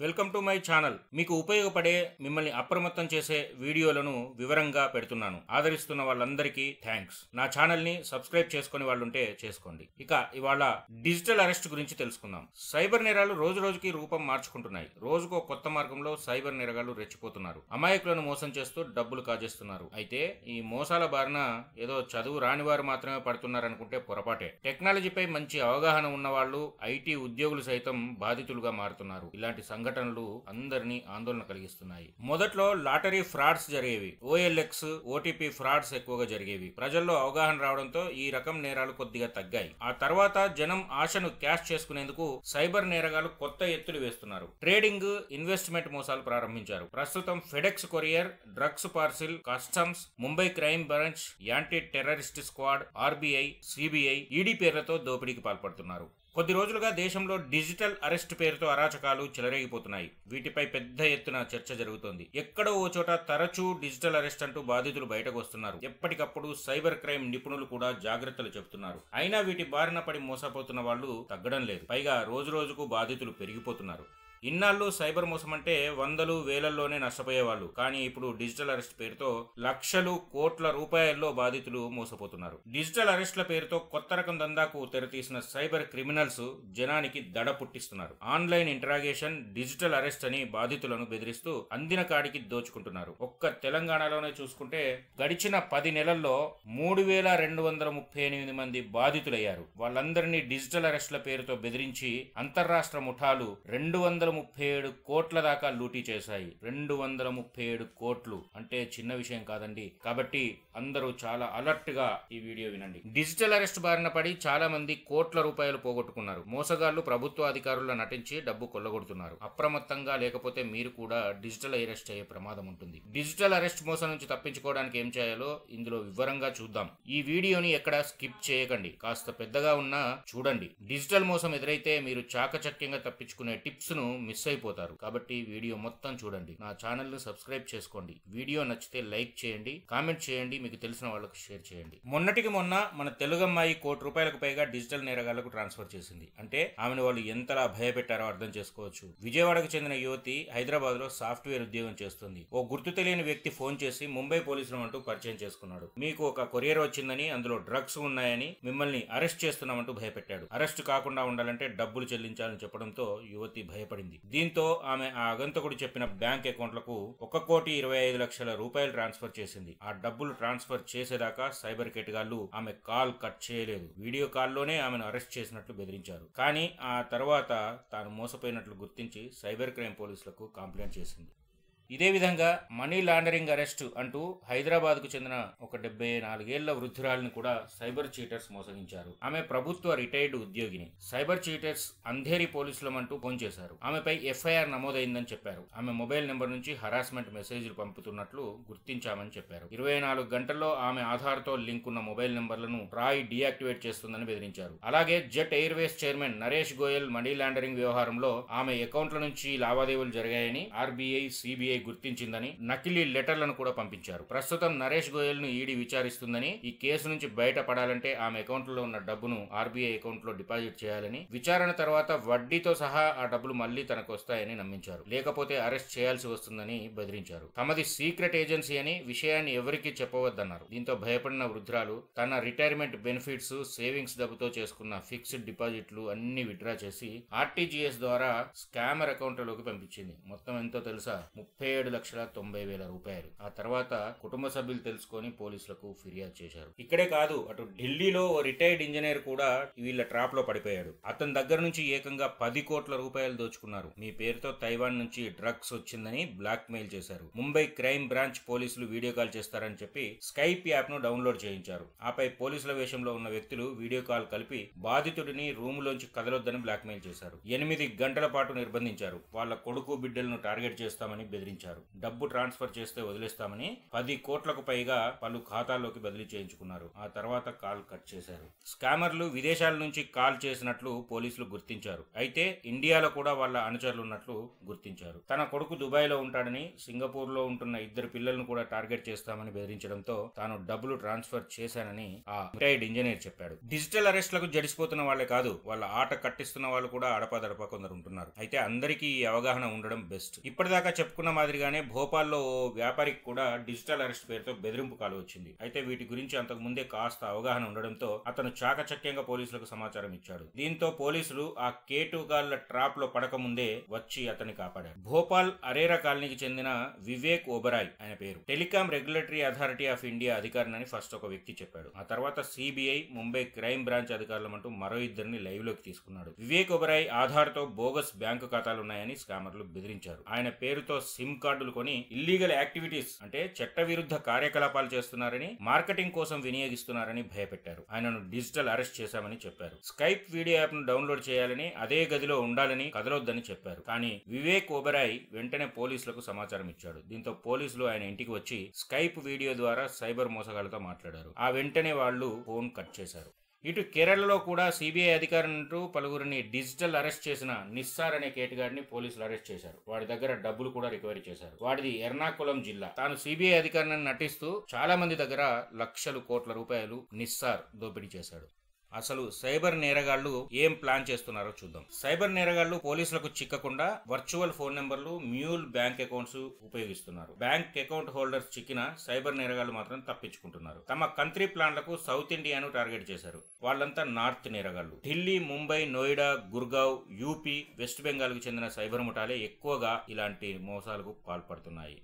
Welcome to my channel. మీకు ఉపయోగపడే మిమ్మల్ని అప్రమత్తం చేసే వీడియోలను వివరంగా పెడుతున్నాను. ఆదరిస్తున్న వాళ్ళందరికీ థ్యాంక్స్. నా ఛానల్ ని సబ్స్క్రైబ్ చేసుకుని వాళ్ళుంటే చేసుకోండి. ఇక ఇవాళ డిజిటల్ అరెస్ట్ గురించి తెలుసుకుందాం. సైబర్ నేరాలు రోజు రోజుకి రూపం మార్చుకుంటున్నాయి. రోజుకో కొత్త మార్గంలో సైబర్ నేరగాళ్లు రెచ్చిపోతున్నారు. అమాయకులను మోసం చేస్తూ డబ్బులు కాజేస్తున్నారు. అయితే ఈ మోసాల బారిన ఏదో చదువు రాని వారు మాత్రమే పడుతున్నారనుకుంటే పొరపాటే. టెక్నాలజీపై మంచి అవగాహన ఉన్న వాళ్ళు, ఐటీ ఉద్యోగులు సైతం బాధితులుగా మారుతున్నారు. ఇలాంటి సంఘటనలు అందరినీ ఆందోళన కలిగిస్తున్నాయి. మొదట్లో లాటరీ ఫ్రాడ్స్ జరిగేవి. ఓఎల్ఎక్స్, ఓటీపీ ఫ్రాడ్స్ ఎక్కువగా జరిగేవి. ప్రజల్లో అవగాహన రావడంతో ఈ రకం నేరాలు కొద్దిగా తగ్గాయి. ఆ తర్వాత జనం ఆశను క్యాష్ చేసుకునేందుకు సైబర్ నేరగాలు కొత్త ఎత్తులు వేస్తున్నారు. ట్రేడింగ్, ఇన్వెస్ట్మెంట్ మోసాలు ప్రారంభించారు. ప్రస్తుతం FedEx courier, drugs parcel, customs, Mumbai crime branch, anti terrorist squad, RBI, CBI, ED పేర్లతో దోపిడీకి పాల్పడుతున్నారు. కొద్ది రోజులుగా దేశంలో డిజిటల్ అరెస్ట్ పేరుతో అరాచకాలు చెలరేగిపోతున్నాయి. వీటిపై పెద్ద ఎత్తున చర్చ జరుగుతోంది. ఎక్కడో ఓ చోట తరచూ డిజిటల్ అరెస్ట్ అంటూ బాధితులు బయటకు వస్తున్నారు. ఎప్పటికప్పుడు సైబర్ క్రైమ్ నిపుణులు కూడా జాగ్రత్తలు చెబుతున్నారు. అయినా వీటి బారిన పడి మోసపోతున్న వాళ్ళు తగ్గడం లేదు. పైగా రోజు రోజుకు బాధితులు పెరిగిపోతున్నారు. ఇన్నాళ్ళు సైబర్ మోసం అంటే వందలు వేలల్లోనే నష్టపోయేవాళ్ళు. కానీ ఇప్పుడు డిజిటల్ అరెస్ట్ పేరుతో లక్షలు కోట్ల రూపాయల్లో బాధితులు మోసపోతున్నారు. డిజిటల్ అరెస్ట్ల పేరుతో కొత్త రకం దందాకు తెరతీసిన సైబర్ క్రిమినల్స్ జనానికి దడ పుట్టిస్తున్నారు. ఆన్లైన్ ఇంటరాగేషన్, డిజిటల్ అరెస్ట్ అని బాధితులను బెదిరిస్తూ అందిన కాడికి దోచుకుంటున్నారు. ఒక్క తెలంగాణలోనే చూసుకుంటే గడిచిన 10 నెలల్లో 3238 మంది బాధితులయ్యారు. వాళ్ళందరినీ డిజిటల్ అరెస్ట్ల పేరుతో బెదిరించి అంతర్రాష్ట్ర ముఠాలు 237 కోట్ల దాకా లూటీ చేశాయి. 237 కోట్లు అంటే చిన్న విషయం కాదండి. కాబట్టి అందరూ చాలా అలర్ట్ గా ఈ వీడియో వినండి. డిజిటల్ అరెస్ట్ బారిన పడి చాలా మంది కోట్ల రూపాయలు పోగొట్టుకున్నారు. మోసగాళ్లు ప్రభుత్వ అధికారుల్లో నటించి డబ్బు కొల్లగొడుతున్నారు. అప్రమత్తంగా లేకపోతే మీరు కూడా డిజిటల్ అరెస్ట్ అయ్యే ప్రమాదం ఉంటుంది. డిజిటల్ అరెస్ట్ మోసం నుంచి తప్పించుకోవడానికి ఏం చేయాలో ఇందులో వివరంగా చూద్దాం. ఈ వీడియోని ఎక్కడ స్కిప్ చేయకండి. కాస్త పెద్దగా ఉన్నా చూడండి. డిజిటల్ మోసం ఎదురైతే మీరు చాకచక్యంగా తప్పించుకునే టిప్స్ ను మిస్ అయిపోతారు. కాబట్టి వీడియో మొత్తం చూడండి. నా ఛానల్ ను సబ్స్క్రైబ్ చేసుకోండి. వీడియో నచ్చితే లైక్ చేయండి, కామెంట్ చేయండి, మీకు తెలిసిన వాళ్ళకు షేర్ చేయండి. మొన్నటికి మొన్న మన తెలుగు అమ్మాయి ₹1,00,00,000 పైగా డిజిటల్ నేరగాళ్లకు ట్రాన్స్ఫర్ చేసింది. అంటే ఆమెను వాళ్ళు ఎంతలా భయపెట్టారో అర్థం చేసుకోవచ్చు. విజయవాడకు చెందిన యువతి హైదరాబాద్ లో సాఫ్ట్వేర్ ఉద్యోగం చేస్తుంది. ఓ గుర్తు తెలియని వ్యక్తి ఫోన్ చేసి ముంబై పోలీసులు అంటూ పరిచయం చేసుకున్నాడు. మీకు ఒక కొరియర్ వచ్చిందని, అందులో డ్రగ్స్ ఉన్నాయని, మిమ్మల్ని అరెస్ట్ చేస్తున్నామంటూ భయపెట్టాడు. అరెస్ట్ కాకుండా ఉండాలంటే డబ్బులు చెల్లించాలని చెప్పడంతో యువతి భయపడింది. దీంతో ఆమె ఆ ఆగంతకుడు చెప్పిన బ్యాంక్ అకౌంట్లకు ₹1,25,00,000 ట్రాన్స్ఫర్ చేసింది. ఆ డబ్బులు ట్రాన్స్ఫర్ చేసేదాకా సైబర్ కేటగాళ్లు ఆమె కాల్ కట్ చేయలేదు. వీడియో కాల్లోనే ఆమెను అరెస్ట్ చేసినట్లు బెదిరించారు. కానీ ఆ తర్వాత తాను మోసపోయినట్లు గుర్తించి సైబర్ క్రైమ్ పోలీసులకు కంప్లైంట్ చేసింది. ఇదే విధంగా మనీ లాండరింగ్ అరెస్ట్ అంటూ హైదరాబాద్ కు చెందిన ఒక 74 ఏళ్ల వృద్ధురాలిని కూడా సైబర్ చీటర్స్ మోసగించారు. ఆమె ప్రభుత్వ రిటైర్డ్ ఉద్యోగిని. సైబర్ చీటర్స్ అంధేరి పోలీసులమంటూ ఫోన్ చేశారు. ఆమెపై ఎఫ్ఐఆర్ నమోదైందని చెప్పారు. ఆమె మొబైల్ నెంబర్ నుంచి హరాస్మెంట్ మెసేజ్లు పంపుతున్నట్లు గుర్తించామని చెప్పారు. 24 గంటల్లో ఆమె ఆధార్ తో లింక్ ఉన్న మొబైల్ నెంబర్లను ట్రాయ్ డీయాక్టివేట్ చేస్తుందని బెదిరించారు. అలాగే jet Airways chairman Naresh Goyal money laundering వ్యవహారంలో ఆమె అకౌంట్ల నుంచి లావాదేవీలు జరిగాయని ఆర్బీఐ, సిబిఐ గుర్తించిందని నకిలీ లెటర్లను కూడా పంపించారు. ప్రస్తుతం నరేష్ గోయల్ ను ఈడీ విచారిస్తుందని, ఈ కేసు నుంచి బయటపడాలంటే ఆమె అకౌంట్ లో ఉన్న డబ్బును ఆర్బీఐ అకౌంట్ లో డిపాజిట్ చేయాలని, విచారణ తర్వాత వడ్డీతో సహా ఆ డబ్బులు మళ్లీ తనకు వస్తాయని నమ్మించారు. లేకపోతే అరెస్ట్ చేయాల్సి వస్తుందని బెదిరించారు. తమది సీక్రెట్ ఏజెన్సీ అని, విషయాన్ని ఎవరికీ చెప్పవద్దన్నారు. దీంతో భయపడిన వృద్ధురాలు తన రిటైర్మెంట్ బెనిఫిట్స్, సేవింగ్స్ డబ్బుతో చేసుకున్న ఫిక్స్డ్ డిపాజిట్లు అన్ని విత్డ్రా చేసి ఆర్టీజీఎస్ ద్వారా స్కామర్ అకౌంట్లలోకి పంపించింది. మొత్తం ఎంతో తెలుసా? ₹37,90,000. ఆ తర్వాత కుటుంబ సభ్యులు తెలుసుకొని పోలీసులకు ఫిర్యాదు చేశారు. ఇక్కడే కాదు, అటు ఢిల్లీలో ఓ రిటైర్డ్ ఇంజనీర్ కూడా వీళ్ళ ట్రాప్ లో పడిపోయాడు. అతని దగ్గర నుంచి ఏకంగా ₹10 కోట్ల దోచుకున్నారు. మీ పేరుతో తైవాన్ నుంచి డ్రగ్స్ వచ్చిందని బ్లాక్ మెయిల్ చేశారు. ముంబై క్రైమ్ బ్రాంచ్ పోలీసులు వీడియో కాల్ చేస్తారని చెప్పి స్కైప్ యాప్ ను డౌన్లోడ్ చేయించారు. ఆపై పోలీసుల వేషంలో ఉన్న వ్యక్తులు వీడియో కాల్ కలిపి బాధితుడిని రూమ్ లోంచి కదలొద్దని బ్లాక్ మెయిల్ చేశారు. 8 గంటల పాటు నిర్బంధించారు. వాళ్ళ కొడుకు బిడ్డలను టార్గెట్ చేస్తామని బెదిరించారు. బెదిరించారు. డబ్బు ట్రాన్స్ఫర్ చేస్తే వదిలేస్తామని 10 కోట్లకు పైగా పలు ఖాతాల్లోకి బదిలీ చేయించుకున్నారు. ఆ తర్వాత కాల్ కట్ చేశారు. స్కామర్లు విదేశాల నుంచి కాల్ చేసినట్లు పోలీసులు గుర్తించారు. అయితే ఇండియాలో కూడా వాళ్ళ అనుచరులు ఉన్నట్లు గుర్తించారు. తన కొడుకు దుబాయ్ లో ఉంటాడని, సింగపూర్ లో ఉంటున్న 2 పిల్లలను కూడా టార్గెట్ చేస్తామని బెదిరించడంతో తాను డబ్బులు ట్రాన్స్ఫర్ చేశానని ఆ రిటైర్డ్ ఇంజనీర్ చెప్పాడు. డిజిటల్ అరెస్ట్లకు జడిసిపోతున్న వాళ్లే కాదు, వాళ్ళ ఆట కట్టిస్తున్న వాళ్ళు కూడా అడపాదడపా కొందరు ఉంటున్నారు. అయితే అందరికీ ఈ అవగాహన ఉండడం బెస్ట్. ఇప్పటిదాకా చెప్పుకున్న మాదిరిగానే భోపాల్లో ఓ వ్యాపారికి కూడా డిజిటల్ అరెస్ట్ పేరుతో బెదిరింపు కాల్ వచ్చింది. అయితే వీటి గురించి అంతకు ముందే కాస్త అవగాహన ఉండడంతో అతను చాకచక్యంగా పోలీసులకు సమాచారం ఇచ్చాడు. దీంతో పోలీసులు ఆ కేటుగాళ్ల ట్రాప్ లో పడకముందే వచ్చి అతన్ని కాపాడారు. భోపాల్ అరేరా కాలనీకి చెందిన వివేక్ ఓబరాయ్ ఆయన పేరు. Telecom regulatory authority of India అధికారిని ఫస్ట్ ఒక వ్యక్తి చెప్పాడు. ఆ తర్వాత సిబిఐ, ముంబై క్రైమ్ బ్రాంచ్ అధికారులమంటూ మరో ఇద్దరిని లైవ్ లోకి తీసుకున్నాడు. వివేక్ ఓబరాయ్ ఆధార్ తో బోగస్ బ్యాంకు ఖాతాలున్నాయని స్కామర్లు బెదిరించారు. ఆయన పేరుతో సిమ్ కార్డులు కొని ఇల్లీగల్ యాక్టివిటీస్ అంటే చట్టవిరుద్ధ కార్యకలాపాలు చేస్తున్నారని, మార్కెటింగ్ కోసం వినియోగిస్తున్నారని భయపెట్టారు. ఆయనను డిజిటల్ అరెస్ట్ చేశామని చెప్పారు. స్కైప్ వీడియో యాప్ ను డౌన్లోడ్ చేయాలని, అదే గదిలో ఉండాలని, కదలొద్దని చెప్పారు. కానీ వివేక్ ఓబరాయ్ వెంటనే పోలీసులకు సమాచారం ఇచ్చాడు. దీంతో పోలీసులు ఆయన ఇంటికి వచ్చి స్కైప్ వీడియో ద్వారా సైబర్ మోసగాళ్లతో మాట్లాడారు. ఆ వెంటనే వాళ్ళు ఫోన్ కట్ చేశారు. ఇటు కేరళలో కూడా సిబిఐ అధికారులంటూ పలువురిని డిజిటల్ అరెస్ట్ చేసిన నిస్సార్ అనే కేటుగాడిని పోలీసులు అరెస్ట్ చేశారు. వాడి దగ్గర డబ్బులు కూడా రికవరీ చేశారు. వాడిది ఎర్నాకుళం జిల్లా. తాను సిబిఐ అధికారిని నటిస్తూ చాలా మంది దగ్గర లక్షలు కోట్ల రూపాయలు నిస్సార్ దోపిడీ చేశాడు. అసలు సైబర్ నేరగాళ్లు ఏం ప్లాన్ చేస్తున్నారో చూద్దాం. సైబర్ నేరగాళ్లు పోలీసులకు చిక్కకుండా వర్చువల్ ఫోన్ నెంబర్లు, మ్యూల్ బ్యాంక్ అకౌంట్స్ ఉపయోగిస్తున్నారు. బ్యాంక్ అకౌంట్ హోల్డర్స్ చిక్కిన సైబర్ నేరగాళ్లు మాత్రం తప్పించుకుంటున్నారు. తమ కంట్రీ ప్లాన్లకు సౌత్ ఇండియాను టార్గెట్ చేశారు. వాళ్ళంతా నార్త్ నేరగాళ్లు. ఢిల్లీ, ముంబై, నోయిడా, గుర్గావ్, యూపీ, వెస్ట్ బెంగాల్ కు చెందిన సైబర్ ముఠాలే ఎక్కువగా ఇలాంటి మోసాలకు పాల్పడుతున్నాయి.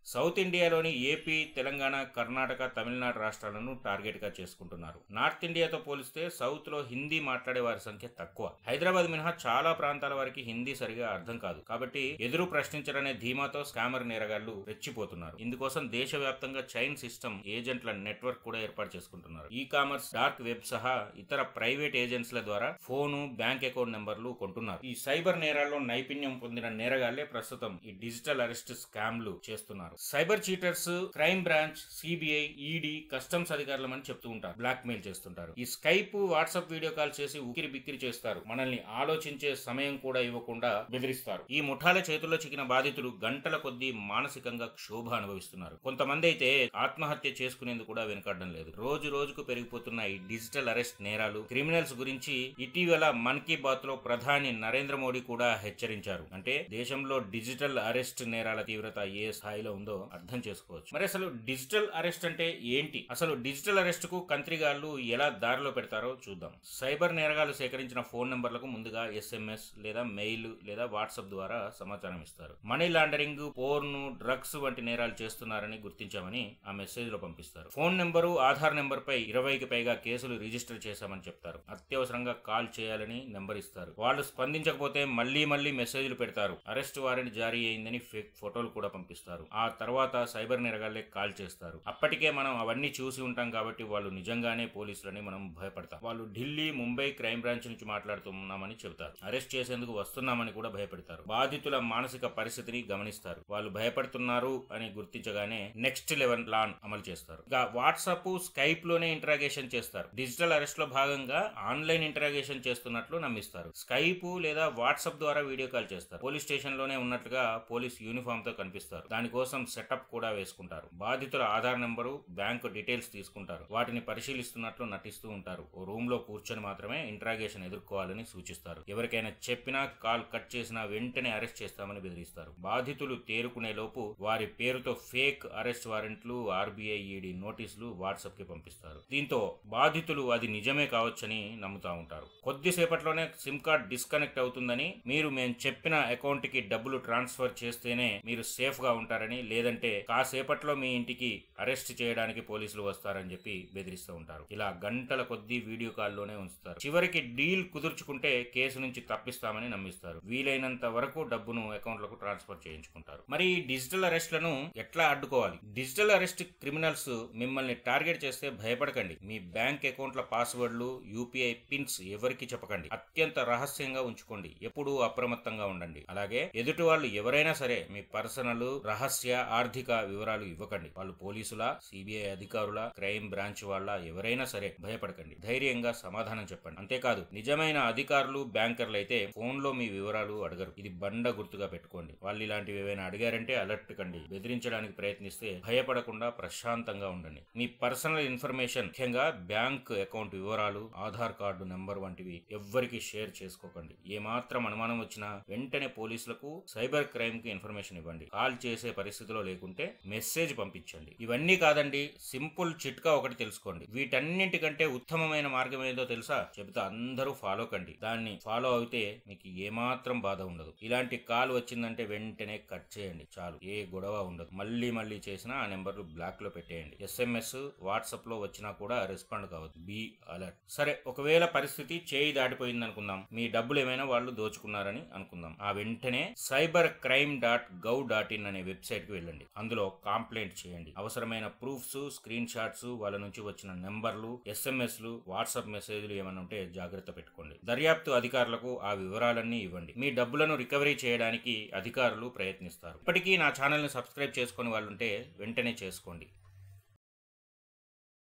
సౌత్ ఇండియాలోని ఏపీ, తెలంగాణ, కర్ణాటక, తమిళనాడు రాష్ట్రాలను టార్గెట్ గా చేసుకుంటున్నారు. నార్త్ ఇండియాతో పోలిస్తే సౌత్ లో హిందీ మాట్లాడే వారి సంఖ్య తక్కువ. హైదరాబాద్ మినహా చాలా ప్రాంతాల వారికి హిందీ సరిగా అర్థం కాదు. కాబట్టి ఎదురు ప్రశ్నించరనే ధీమాతో స్కామర్ నేరగాళ్లు రెచ్చిపోతున్నారు. ఇందుకోసం దేశవ్యాప్తంగా చైన్ సిస్టమ్ ఏజెంట్ల నెట్వర్క్ కూడా ఏర్పాటు చేసుకుంటున్నారు. ఈ కామర్స్, డార్క్ వెబ్ సహా ఇతర ప్రైవేట్ ఏజెంట్స్ల ద్వారా ఫోను, బ్యాంక్ అకౌంట్ నెంబర్లు కొంటున్నారు. ఈ సైబర్ నేరాల్లో నైపుణ్యం పొందిన నేరగాళ్లే ప్రస్తుతం ఈ డిజిటల్ అరెస్ట్ స్కామ్లు చేస్తున్నారు. Cyber cheaters crime branch, CBI, ED, customs అధికారులమని చెప్తూ ఉంటారు. బ్లాక్ మెయిల్ చేస్తుంటారు. ఈ స్కైప్, వాట్సాప్ వీడియో కాల్ చేసి ఉకిరి బిక్కిరి చేస్తారు. మనల్ని ఆలోచించే సమయం కూడా ఇవ్వకుండా బెదిరిస్తారు. ఈ ముఠాల చేతుల్లో చిక్కిన బాధితులు గంటల కొద్దీ మానసికంగా క్షోభ అనుభవిస్తున్నారు. కొంతమంది అయితే ఆత్మహత్య చేసుకునేందుకు కూడా వెనుకాడడం లేదు. రోజు రోజుకు పెరిగిపోతున్న ఈ డిజిటల్ అరెస్ట్ నేరాలు, క్రిమినల్స్ గురించి ఇటీవల మన్ కీ బాత్ లో ప్రధాని నరేంద్ర మోడీ కూడా హెచ్చరించారు. అంటే దేశంలో డిజిటల్ అరెస్ట్ నేరాల తీవ్రత ఏ స్థాయిలో ఉందో అర్థం చేసుకోవచ్చు. మరి అసలు డిజిటల్ అరెస్ట్ అంటే ఏంటి? అసలు డిజిటల్ అరెస్ట్ కు కంత్రిగాళ్లు ఎలా దారిలో పెడతారో చూద్దాం. సైబర్ నేరగాళ్లు సేకరించిన ఫోన్ నంబర్లకు ముందుగా SMS లేదా మెయిల్ లేదా వాట్సాప్ ద్వారా సమాచారం ఇస్తారు. మనీ లాండరింగ్, పోర్న్, డ్రగ్స్ వంటి నేరాలు చేస్తున్నారని గుర్తించామని ఆ మెసేజ్ లో పంపిస్తారు. ఫోన్ నెంబరు, ఆధార్ నెంబర్ పై 20కి పైగా కేసులు రిజిస్టర్ చేశామని చెప్తారు. అత్యవసరంగా కాల్ చేయాలని నెంబర్ ఇస్తారు. వాళ్ళు స్పందించకపోతే మళ్లీ మెసేజ్లు పెడతారు. అరెస్ట్ వారెంట్ జారీ అయిందని ఫేక్ ఫోటోలు కూడా పంపిస్తారు. ఆ తర్వాత సైబర్ నేరగాళ్లే కాల్ చేస్తారు. అప్పటికే మనం అవన్నీ చూసి ఉంటాం కాబట్టి వాళ్ళు నిజంగానే పోలీసులని మనం భయపడతాం. వాళ్ళు ఢిల్లీ, ముంబై క్రైమ్ బ్రాంచ్ నుంచి మాట్లాడుతున్నామని చెబుతారు. అరెస్ట్ చేసేందుకు వస్తున్నామని కూడా భయపెడతారు. బాధితుల మానసిక పరిస్థితిని గమనిస్తారు. వాళ్ళు భయపడుతున్నారు అని గుర్తించగానే నెక్స్ట్ లెవెల్ ప్లాన్ అమలు చేస్తారు. ఇక వాట్సాప్, స్కైప్ లోనే ఇంటరాగేషన్ చేస్తారు. డిజిటల్ అరెస్ట్ లో భాగంగా ఆన్లైన్ ఇంటరాగేషన్ చేస్తున్నట్లు నమ్మిస్తారు. స్కైప్ లేదా వాట్సాప్ ద్వారా వీడియో కాల్ చేస్తారు. పోలీస్ స్టేషన్ లోనే ఉన్నట్లుగా పోలీస్ యూనిఫామ్ తో కనిపిస్తారు. దానికోసం సెటప్ కూడా వేసుకుంటారు. బాధితుల ఆధార్ నెంబరు, బ్యాంకు డీటెయిల్స్ తీసుకుంటారు. వాటిని పరిశీలిస్తున్నట్లు నటిస్తూ ఉంటారు. ఓ రూమ్ లో కూర్చొని మాత్రమే ఇంటరాగేషన్ ఎదుర్కోవాలని సూచిస్తారు. ఎవరికైనా చెప్పినా, కాల్ కట్ చేసినా వెంటనే అరెస్ట్ చేస్తామని బెదిరిస్తారు. బాధితులు తేరుకునే లోపు వారి పేరుతో ఫేక్ అరెస్ట్ వారెంట్లు, RBI, ED నోటీసులు వాట్సాప్ కి పంపిస్తారు. దీంతో బాధితులు అది నిజమే కావచ్చని నమ్ముతా ఉంటారు. కొద్దిసేపట్లోనే సిమ్ కార్డ్ డిస్కనెక్ట్ అవుతుందని, మీరు మేము చెప్పిన అకౌంట్ కి డబ్బులు ట్రాన్స్ఫర్ చేస్తేనే మీరు సేఫ్ గా ఉంటారని, లేదంటే కాసేపట్లో మీ ఇంటికి అరెస్ట్ చేయడానికి పోలీసులు వస్తారని చెప్పి బెదిరిస్తూ ఉంటారు. ఇలా గంటల కొద్దీ వీడియో కాల్లోనే ఉంచుతారు. చివరికి డీల్ కుదుర్చుకుంటే కేసు నుంచి తప్పిస్తామని నమ్మిస్తారు. వీలైనంత వరకు డబ్బును అకౌంట్లకు ట్రాన్స్ఫర్ చేయించుకుంటారు. మరి ఈ డిజిటల్ అరెస్ట్లను ఎట్లా అడ్డుకోవాలి? డిజిటల్ అరెస్ట్ క్రిమినల్స్ మిమ్మల్ని టార్గెట్ చేస్తే భయపడకండి. మీ బ్యాంక్ అకౌంట్ల పాస్వర్డ్లు, యూపీఐ పిన్స్ ఎవరికి చెప్పకండి. అత్యంత రహస్యంగా ఉంచుకోండి. ఎప్పుడూ అప్రమత్తంగా ఉండండి. అలాగే ఎదుటి వాళ్ళు ఎవరైనా సరే మీ పర్సనల్, రహస్య, ఆర్థిక వివరాలు ఇవ్వకండి. వాళ్ళు పోలీసుల, సిబిఐ అధికారుల, క్రైమ్ బ్రాంచ్ వాళ్ళ ఎవరైనా సరే భయపడకండి. ధైర్యంగా సమాధానం చెప్పండి. అంతేకాదు నిజమైన అధికారులు, బ్యాంకర్లు అయితే ఫోన్ లో మీ వివరాలు అడగరు. ఇది బండ గుర్తుగా పెట్టుకోండి. వాళ్ళు ఇలాంటివి ఏవైనా అడిగారంటే అలర్ట్ కండి. బెదిరించడానికి ప్రయత్నిస్తే భయపడకుండా ప్రశాంతంగా ఉండండి. మీ పర్సనల్ ఇన్ఫర్మేషన్, ముఖ్యంగా బ్యాంక్ అకౌంట్ వివరాలు, ఆధార్ కార్డు నెంబర్ వంటివి ఎవ్వరికి షేర్ చేసుకోకండి. ఏమాత్రం అనుమానం వచ్చినా వెంటనే పోలీసులకు, సైబర్ క్రైమ్ కి ఇన్ఫర్మేషన్ ఇవ్వండి. కాల్ చేసే పరిస్థితిలో లేకుంటే మెసేజ్ పంపించండి. ఇవన్నీ కాదండి, సింపుల్ చిట్కా ఒకటి తెలుసుకోండి. వీటన్నింటికంటే ఉత్తమమైన మార్గం ఏదో తెలుసా? చెబుతా, అందరూ ఫాలో కండి. దాన్ని ఫాలో అయితే మీకు ఏమాత్రం బాధ ఉండదు. ఇలాంటి కాల్ వచ్చిందంటే వెంటనే కట్ చేయండి చాలు. ఏ గొడవ ఉండదు. మళ్ళీ చేసినా ఆ నెంబర్లు బ్లాక్ లో పెట్టేయండి. SMS, వాట్సాప్ లో వచ్చినా కూడా రెస్పాండ్ కావద్దు. Be alert. సరే, ఒకవేళ పరిస్థితి చేయి దాటిపోయింది అనుకుందాం. మీ డబ్బులు ఏమైనా వాళ్ళు దోచుకున్నారని అనుకుందాం. ఆ వెంటనే cybercrime.gov.in అనే వెబ్సైట్ కి వెళ్ళండి. అందులో కంప్లైంట్ చేయండి. అవసరమైన ప్రూఫ్స్, స్క్రీన్ షాట్స్, వాళ్ళ నుంచి వచ్చిన నెంబర్లు, SMSలు, వాట్సాప్ మెసేజ్లు ఏమైనా ఉంటే జాగ్రత్త పెట్టుకోండి. దర్యాప్తు అధికారులకు ఆ వివరాలన్నీ ఇవ్వండి. మీ డబ్బులను రికవరీ చేయడానికి అధికారులు ప్రయత్నిస్తారు. ఇప్పటికీ నా ఛానల్ ని సబ్స్క్రైబ్ చేసుకుని వాళ్ళుంటే వెంటనే చేసుకోండి.